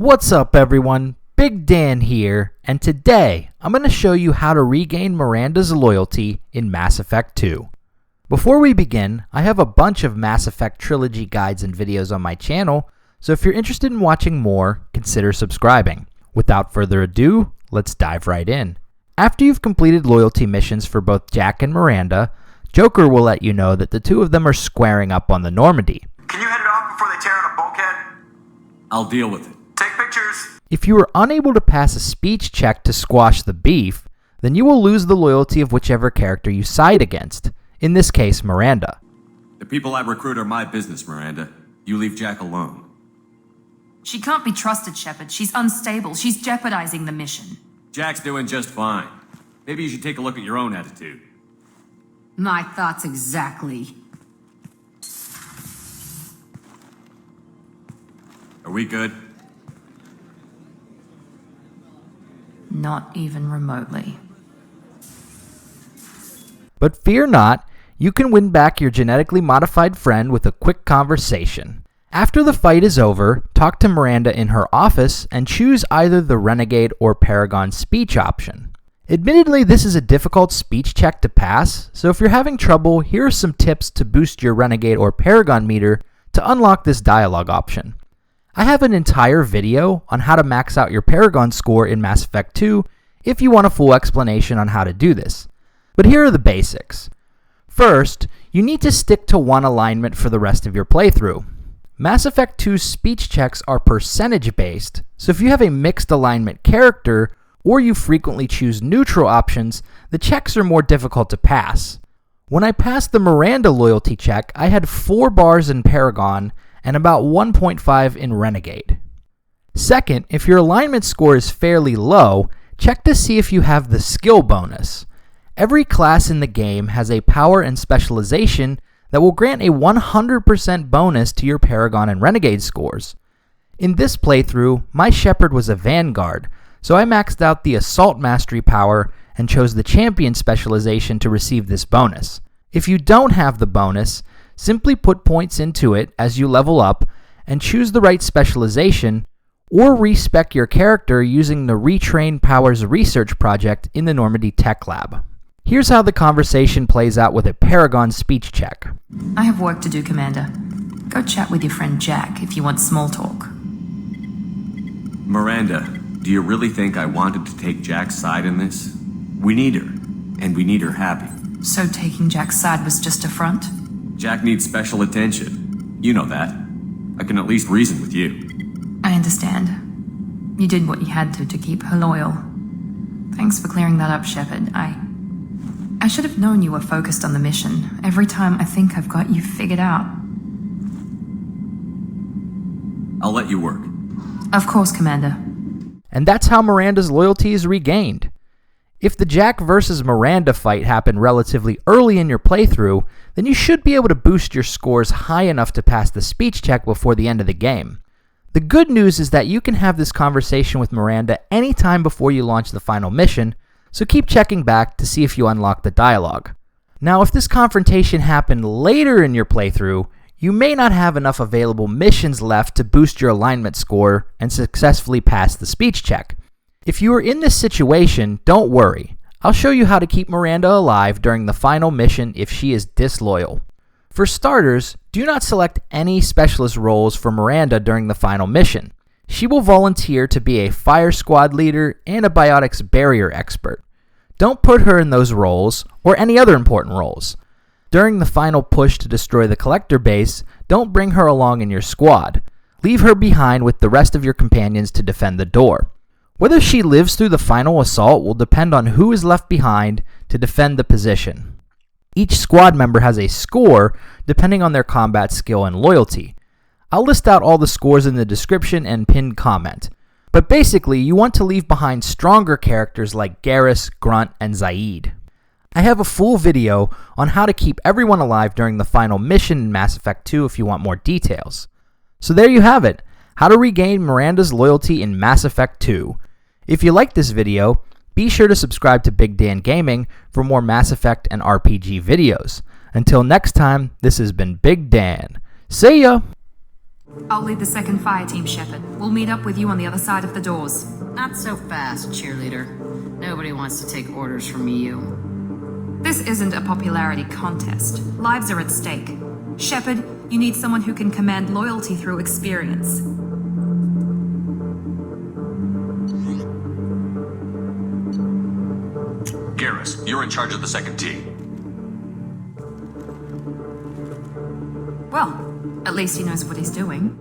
What's up everyone, Big Dan here, and today I'm going to show you how to regain Miranda's loyalty in Mass Effect 2. Before we begin, I have a bunch of Mass Effect trilogy guides and videos on my channel, so if you're interested in watching more, consider subscribing. Without further ado, let's dive right in. After you've completed loyalty missions for both Jack and Miranda, Joker will let you know that the two of them are squaring up on the Normandy. Can you head it off before they tear out a bulkhead? I'll deal with it. Take pictures. If you are unable to pass a speech check to squash the beef, then you will lose the loyalty of whichever character you side against, in this case Miranda. The people I recruit are my business, Miranda. You leave Jack alone. She can't be trusted, Shepard. She's unstable. She's jeopardizing the mission. Jack's doing just fine. Maybe you should take a look at your own attitude. My thoughts exactly. Are we good? Not even remotely. But fear not, you can win back your genetically modified friend with a quick conversation. After the fight is over, talk to Miranda in her office and choose either the Renegade or Paragon speech option. Admittedly, this is a difficult speech check to pass, so if you're having trouble, here are some tips to boost your Renegade or Paragon meter to unlock this dialogue option. I have an entire video on how to max out your Paragon score in Mass Effect 2 if you want a full explanation on how to do this. But here are the basics. First, you need to stick to one alignment for the rest of your playthrough. Mass Effect 2's speech checks are percentage based, so if you have a mixed alignment character or you frequently choose neutral options, the checks are more difficult to pass. When I passed the Miranda loyalty check, I had 4 bars in Paragon and about 1.5 in Renegade. Second, if your alignment score is fairly low, check to see if you have the skill bonus. Every class in the game has a power and specialization that will grant a 100% bonus to your Paragon and Renegade scores. In this playthrough, my Shepard was a Vanguard, so I maxed out the Assault Mastery power and chose the Champion specialization to receive this bonus. If you don't have the bonus, simply put points into it as you level up and choose the right specialization, or respec your character using the Retrain Powers research project in the Normandy Tech Lab. Here's how the conversation plays out with a Paragon speech check. I have work to do, Commander. Go chat with your friend Jack if you want small talk. Miranda, do you really think I wanted to take Jack's side in this? We need her, and we need her happy. So taking Jack's side was just a front? Jack needs special attention. You know that. I can at least reason with you. I understand. You did what you had to keep her loyal. Thanks for clearing that up, Shepard. I should have known you were focused on the mission. Every time I think I've got you figured out. I'll let you work. Of course, Commander. And that's how Miranda's loyalty is regained. If the Jack versus Miranda fight happened relatively early in your playthrough, then you should be able to boost your scores high enough to pass the speech check before the end of the game. The good news is that you can have this conversation with Miranda anytime before you launch the final mission, so keep checking back to see if you unlock the dialogue. Now, if this confrontation happened later in your playthrough, you may not have enough available missions left to boost your alignment score and successfully pass the speech check. If you are in this situation, don't worry. I'll show you how to keep Miranda alive during the final mission if she is disloyal. For starters, do not select any specialist roles for Miranda during the final mission. She will volunteer to be a fire squad leader and a biotics barrier expert. Don't put her in those roles or any other important roles. During the final push to destroy the collector base, don't bring her along in your squad. Leave her behind with the rest of your companions to defend the door. Whether she lives through the final assault will depend on who is left behind to defend the position. Each squad member has a score depending on their combat skill and loyalty. I'll list out all the scores in the description and pinned comment. But basically, you want to leave behind stronger characters like Garrus, Grunt, and Zaeed. I have a full video on how to keep everyone alive during the final mission in Mass Effect 2 if you want more details. So there you have it, how to regain Miranda's loyalty in Mass Effect 2. If you like this video, be sure to subscribe to Big Dan Gaming for more Mass Effect and RPG videos. Until next time, this has been Big Dan. See ya! I'll lead the second fire team, Shepard. We'll meet up with you on the other side of the doors. Not so fast, cheerleader. Nobody wants to take orders from you. This isn't a popularity contest. Lives are at stake. Shepard, you need someone who can command loyalty through experience. Garrus, you're in charge of the second team. Well, at least he knows what he's doing.